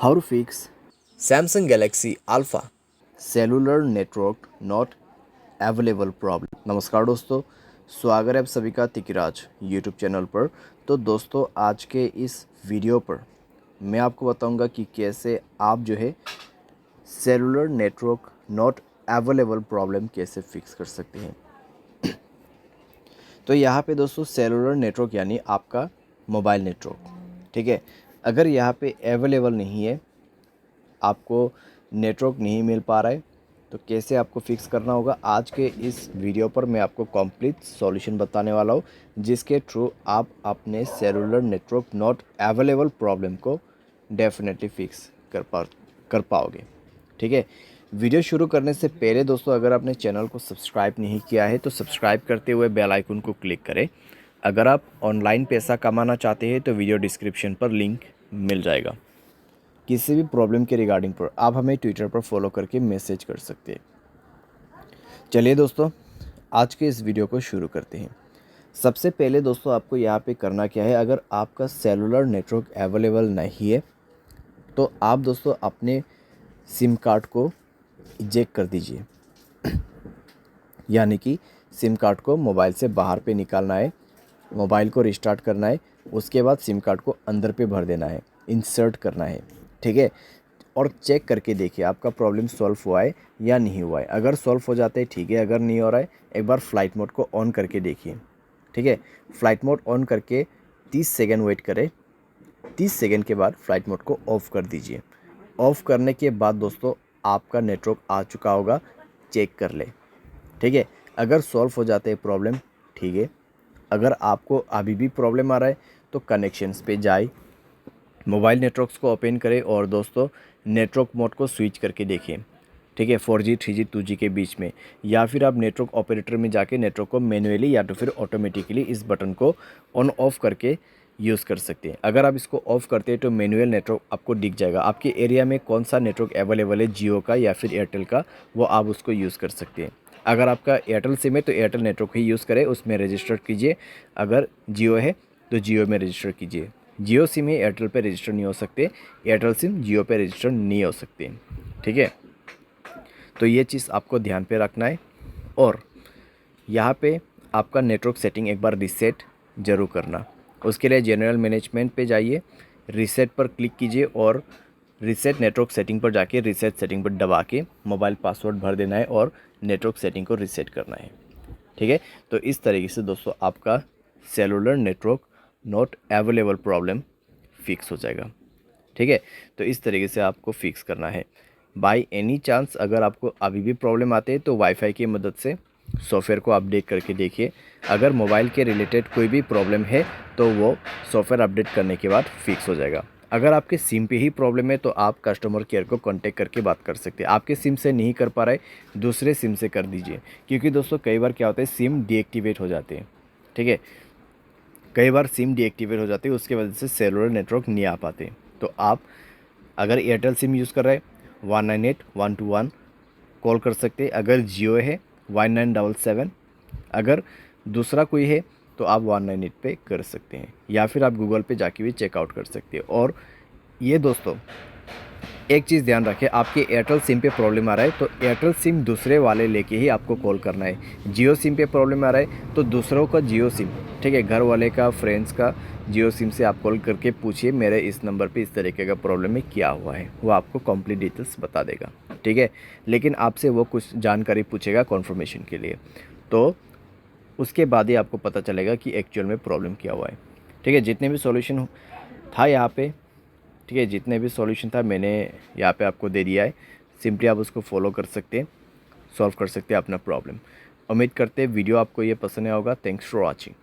How to fix Samsung Galaxy Alpha। Cellular network not available problem. नमस्कार दोस्तों, स्वागत है आप सभी का तिकिराज यूट्यूब चैनल पर। तो दोस्तों, आज के इस वीडियो पर मैं आपको बताऊंगा कि कैसे आप जो है cellular network not available problem कैसे फिक्स कर सकते हैं। तो यहाँ पे दोस्तों सेलुलर नेटवर्क यानी आपका मोबाइल नेटवर्क, ठीक है। अगर यहाँ पे अवेलेबल नहीं है, आपको नेटवर्क नहीं मिल पा रहा है, तो कैसे आपको फिक्स करना होगा, आज के इस वीडियो पर मैं आपको कंप्लीट सॉल्यूशन बताने वाला हूँ, जिसके थ्रू आप अपने cellular network not available problem को डेफिनेटली फिक्स कर पाओगे, ठीक है। वीडियो शुरू करने से पहले दोस्तों, अगर आपने चैनल को सब्सक्राइब नहीं किया है तो सब्सक्राइब करते हुए बेल आइकन को क्लिक करें। अगर आप ऑनलाइन पैसा कमाना चाहते हैं तो वीडियो डिस्क्रिप्शन पर लिंक मिल जाएगा। किसी भी प्रॉब्लम के रिगार्डिंग पर आप हमें ट्विटर पर फॉलो करके मैसेज कर सकते हैं। चलिए दोस्तों, आज के इस वीडियो को शुरू करते हैं। सबसे पहले दोस्तों, आपको यहाँ पे करना क्या है, अगर आपका सेलुलर नेटवर्क अवेलेबल नहीं है तो आप दोस्तों अपने सिम कार्ड को इजेक्ट कर दीजिए। यानी कि सिम कार्ड को मोबाइल से बाहर पे निकालना है, मोबाइल को रिस्टार्ट करना है, उसके बाद सिम कार्ड को अंदर पे भर देना है, इंसर्ट करना है, ठीक है। और चेक करके देखिए आपका प्रॉब्लम सॉल्व हुआ है या नहीं हुआ है। अगर सॉल्व हो जाता है ठीक है, अगर नहीं हो रहा है एक बार फ़्लाइट मोड को ऑन करके देखिए, ठीक है। फ़्लाइट मोड ऑन करके 30 सेकेंड वेट करें। 30 सेकेंड के बाद फ़्लाइट मोड को ऑफ़ कर दीजिए। ऑफ़ करने के बाद दोस्तों आपका नेटवर्क आ चुका होगा, चेक कर ले, ठीक है। अगर सॉल्व हो जाते हैं प्रॉब्लम, ठीक है। अगर आपको अभी भी प्रॉब्लम आ रहा है तो कनेक्शंस पे जाए, मोबाइल नेटवर्क्स को ओपन करें और दोस्तों नेटवर्क मोड को स्विच करके देखिए, ठीक है। 4G 3G 2G के बीच में, या फिर आप नेटवर्क ऑपरेटर में जाके नेटवर्क को मैनुअली या तो फिर ऑटोमेटिकली इस बटन को ऑन ऑफ करके यूज़ कर सकते हैं। अगर आप इसको ऑफ़ करते हैं तो मैनुअल नेटवर्क आपको दिख जाएगा, आपके एरिया में कौन सा नेटवर्क अवेलेबल है, जियो का या फिर एयरटेल का, वो आप उसको यूज़ कर सकते हैं। अगर आपका एयरटेल सिम है तो एयरटेल नेटवर्क ही यूज़ करें, उसमें रजिस्टर कीजिए। अगर जियो है तो जियो में रजिस्टर कीजिए। जियो सिम है, एयरटेल पे रजिस्टर नहीं हो सकते, एयरटेल सिम जियो पे रजिस्टर नहीं हो सकते, ठीक है। तो ये चीज़ आपको ध्यान पे रखना है। और यहाँ पे आपका नेटवर्क सेटिंग एक बार रीसेट ज़रूर करना। उसके लिए जनरल मैनेजमेंट पे जाइए, रीसेट पर क्लिक कीजिए और रीसेट नेटवर्क सेटिंग पर जाके रीसेट सेटिंग पर दबा के मोबाइल पासवर्ड भर देना है और नेटवर्क सेटिंग को रीसेट करना है, ठीक है। तो इस तरीके से दोस्तों आपका cellular network not available problem fix हो जाएगा, ठीक है। तो इस तरीके से आपको फिक्स करना है। बाय एनी चांस अगर आपको अभी भी प्रॉब्लम आते हैं तो वाईफाई की मदद से सॉफ्टवेयर को अपडेट करके देखिए। अगर मोबाइल के रिलेटेड कोई भी प्रॉब्लम है तो वो सॉफ्टवेयर अपडेट करने के बाद फिक्स हो जाएगा। अगर आपके सिम पे ही प्रॉब्लम है तो आप कस्टमर केयर को कांटेक्ट करके बात कर सकते हैं। आपके सिम से नहीं कर पा रहे, दूसरे सिम से कर दीजिए, क्योंकि दोस्तों कई बार क्या होता है सिम डीएक्टिवेट हो जाते हैं, ठीक है। कई बार सिम डीएक्टिवेट हो जाती है, उसके वजह से सेलुलर नेटवर्क नहीं आ पाते। तो आप अगर एयरटेल सिम यूज़ कर रहे हैं 198-121 कॉल कर सकते हैं। अगर जियो है 1977, अगर दूसरा कोई है तो आप 198 पे कर सकते हैं, या फिर आप गूगल पे जाके भी चेकआउट कर सकते हैं। और ये दोस्तों एक चीज़ ध्यान रखें, आपके एयरटेल सिम पे प्रॉब्लम आ रहा है तो एयरटेल सिम दूसरे वाले लेके ही आपको कॉल करना है। जियो सिम पे प्रॉब्लम आ रहा है तो दूसरों का जियो सिम, ठीक है, घर वाले का, फ्रेंड्स का जियो सिम से आप कॉल करके पूछिए मेरे इस नंबर पे इस तरीके का प्रॉब्लम है, क्या हुआ है, वो आपको कंप्लीट डिटेल्स बता देगा, ठीक है। लेकिन आपसे वो कुछ जानकारी पूछेगा कन्फर्मेशन के लिए, तो उसके बाद ही आपको पता चलेगा कि एक्चुअल में प्रॉब्लम क्या हुआ है, ठीक है। जितने भी सॉल्यूशन था यहाँ पे, ठीक है, जितने भी सॉल्यूशन था मैंने यहाँ पे आपको दे दिया है। सिंपली आप उसको फॉलो कर सकते हैं, सॉल्व कर सकते हैं अपना प्रॉब्लम। उम्मीद करते हैं वीडियो आपको ये पसंद आया होगा। Thanks for watching.